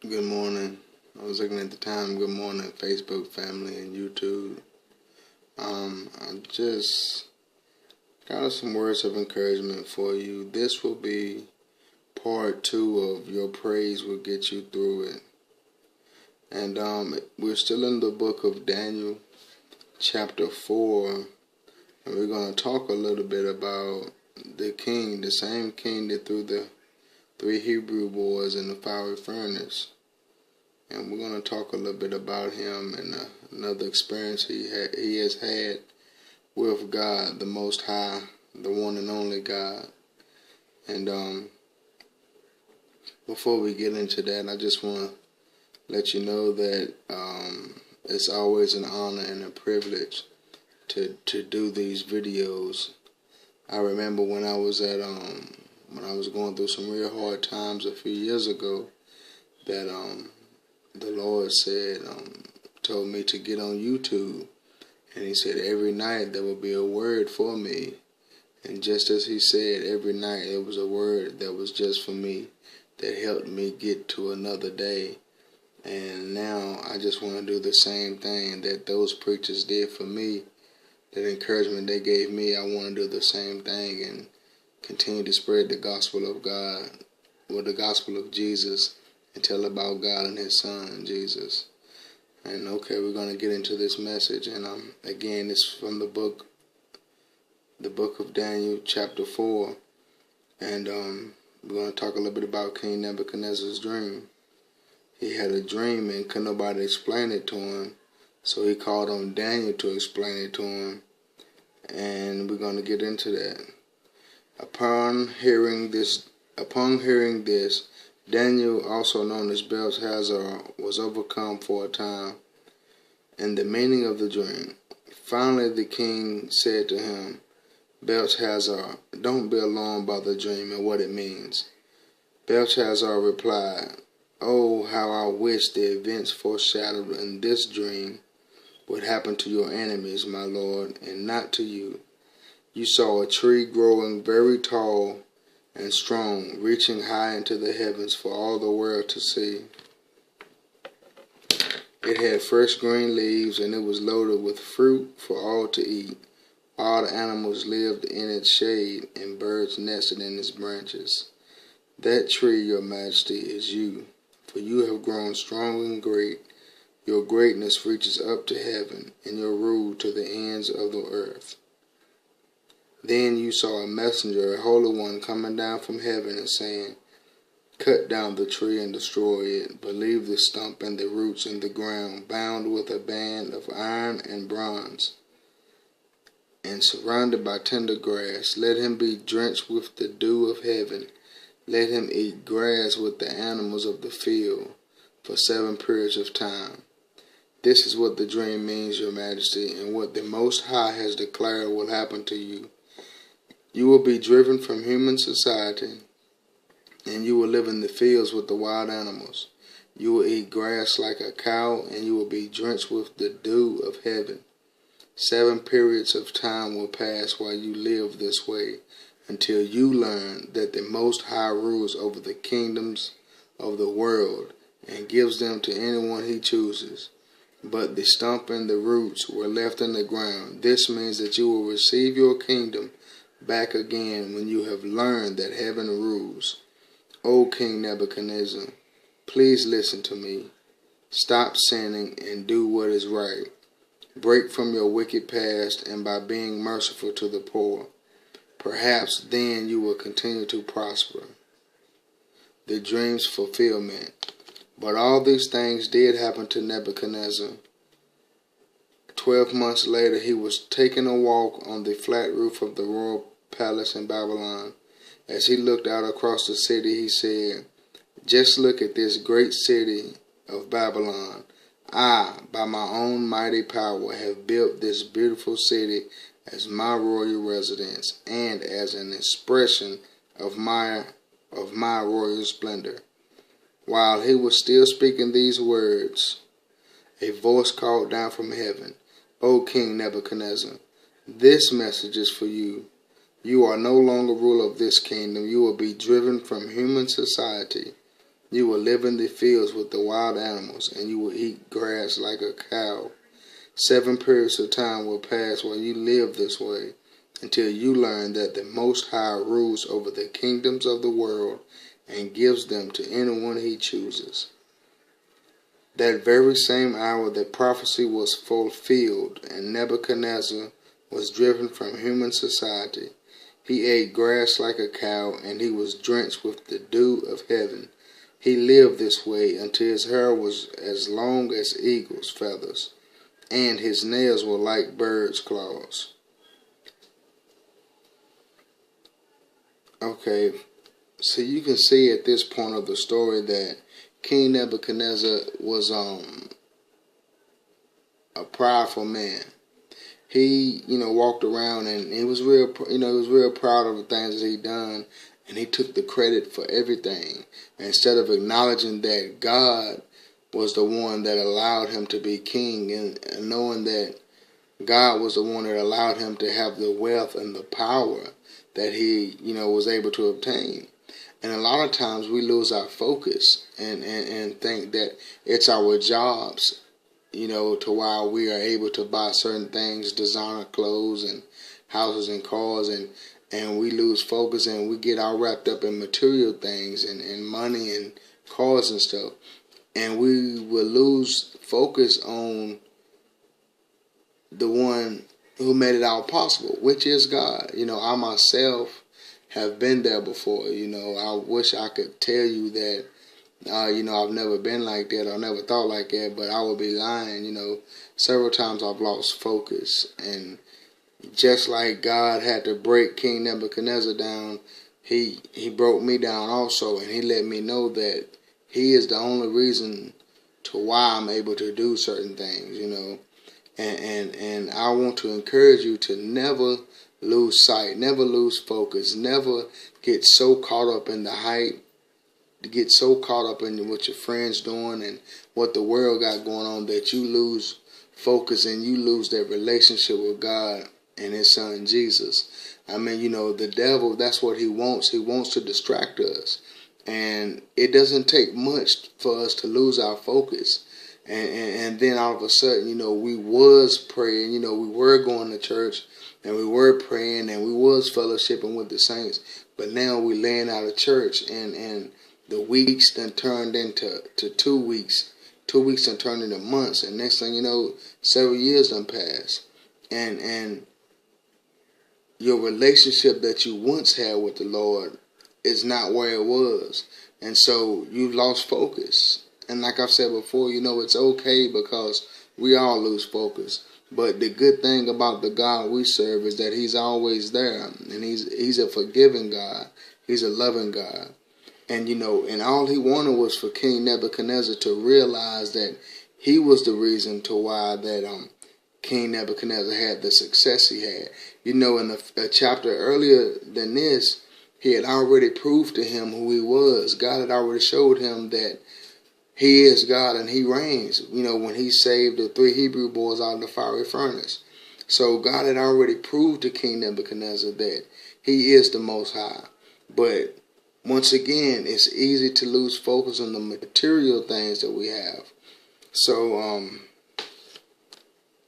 Good morning. I was looking at the time. Good morning, Facebook family and YouTube. I just got some words of encouragement for you. This will be part 2 of Your Praise Will Get You Through It. And we're still in the book of Daniel, chapter 4. And we're going to talk a little bit about the king, the same king that threw the 3 Hebrew boys in the fiery furnace. And we're going to talk a little bit about him and another experience he has had with God, the Most High, the one and only God. And before we get into that, I just want to let you know that it's always an honor and a privilege to do these videos. I remember when I was going through some real hard times a few years ago, that the Lord told me to get on YouTube, and He said every night there will be a word for me. And just as He said, every night it was a word that was just for me, that helped me get to another day. And now I just want to do the same thing that those preachers did for me, that encouragement they gave me. I want to do the same thing and continue to spread the gospel of God, or the gospel of Jesus, and tell about God and His Son, Jesus. And okay, we're going to get into this message. And again, it's from the book of Daniel, chapter 4. And we're going to talk a little bit about King Nebuchadnezzar's dream. He had a dream and couldn't nobody explain it to him. So he called on Daniel to explain it to him. And we're going to get into that. Upon hearing this, Daniel, also known as Belshazzar, was overcome for a time in the meaning of the dream. Finally the king said to him, Belshazzar, don't be alarmed by the dream and what it means. Belshazzar replied, Oh, how I wish the events foreshadowed in this dream would happen to your enemies, my lord, and not to you. You saw a tree growing very tall and strong, reaching high into the heavens for all the world to see. It had fresh green leaves, and it was loaded with fruit for all to eat. All the animals lived in its shade, and birds nested in its branches. That tree, your majesty, is you, for you have grown strong and great. Your greatness reaches up to heaven, and your rule to the ends of the earth. Then you saw a messenger, a holy one, coming down from heaven and saying, Cut down the tree and destroy it, but leave the stump and the roots in the ground, bound with a band of iron and bronze, and surrounded by tender grass. Let him be drenched with the dew of heaven. Let him eat grass with the animals of the field for 7 periods of time. This is what the dream means, your majesty, and what the Most High has declared will happen to you. You will be driven from human society, and you will live in the fields with the wild animals. You will eat grass like a cow, and you will be drenched with the dew of heaven. 7 periods of time will pass while you live this way, until you learn that the Most High rules over the kingdoms of the world and gives them to anyone He chooses. But the stump and the roots were left in the ground. This means that you will receive your kingdom back again when you have learned that heaven rules. O King Nebuchadnezzar, please listen to me. Stop sinning and do what is right. Break from your wicked past, and by being merciful to the poor, perhaps then you will continue to prosper. The dream's fulfillment. But all these things did happen to Nebuchadnezzar. 12 months later, he was taking a walk on the flat roof of the royal palace in Babylon. As he looked out across the city, he said, Just look at this great city of Babylon. I, by my own mighty power, have built this beautiful city as my royal residence and as an expression of my royal splendor. While he was still speaking these words, a voice called down from heaven, O King Nebuchadnezzar, this message is for you. You are no longer ruler of this kingdom. You will be driven from human society You will live in the fields with the wild animals, and you will eat grass like a cow. 7 periods of time will pass while you live this way, until you learn that the Most High rules over the kingdoms of the world and gives them to anyone he chooses. That very same hour the prophecy was fulfilled, and Nebuchadnezzar was driven from human society. He ate grass like a cow, and he was drenched with the dew of heaven. He lived this way until his hair was as long as eagle's feathers, and his nails were like birds' claws. Okay, so you can see at this point of the story that King Nebuchadnezzar was a prideful man. He, walked around and he was real, he was real proud of the things that he done, and he took the credit for everything instead of acknowledging that God was the one that allowed him to be king, and knowing that God was the one that allowed him to have the wealth and the power that he, was able to obtain. And a lot of times we lose our focus and think that it's our jobs, to while we are able to buy certain things, designer clothes and houses and cars, and we lose focus and we get all wrapped up in material things and money and cars and stuff. And we will lose focus on the one who made it all possible, which is God. I myself have been there before. I wish I could tell you that, I've never been like that or never thought like that, but I would be lying. Several times I've lost focus. And just like God had to break King Nebuchadnezzar down, he broke me down also, and he let me know that he is the only reason to why I'm able to do certain things, And I want to encourage you to never lose sight, never lose focus, never get so caught up in the hype, to get so caught up in what your friends doing and what the world got going on that you lose focus and you lose that relationship with God and his son Jesus. I mean, the devil, that's what he wants. He wants to distract us. And it doesn't take much for us to lose our focus. And then all of a sudden, we was praying, we were going to church and we were praying and we was fellowshipping with the saints. But now we laying out of church and the weeks then turned into 2 weeks. 2 weeks then turned into months. And next thing you know, several years done passed. And your relationship that you once had with the Lord is not where it was. And so you lost focus. And like I've said before, it's okay because we all lose focus. But the good thing about the God we serve is that he's always there. And he's a forgiving God. He's a loving God. And, and all he wanted was for King Nebuchadnezzar to realize that he was the reason to why that King Nebuchadnezzar had the success he had. In a chapter earlier than this, he had already proved to him who he was. God had already showed him that he is God and he reigns, when he saved the 3 Hebrew boys out of the fiery furnace. So God had already proved to King Nebuchadnezzar that he is the Most High. But once again, it's easy to lose focus on the material things that we have. So,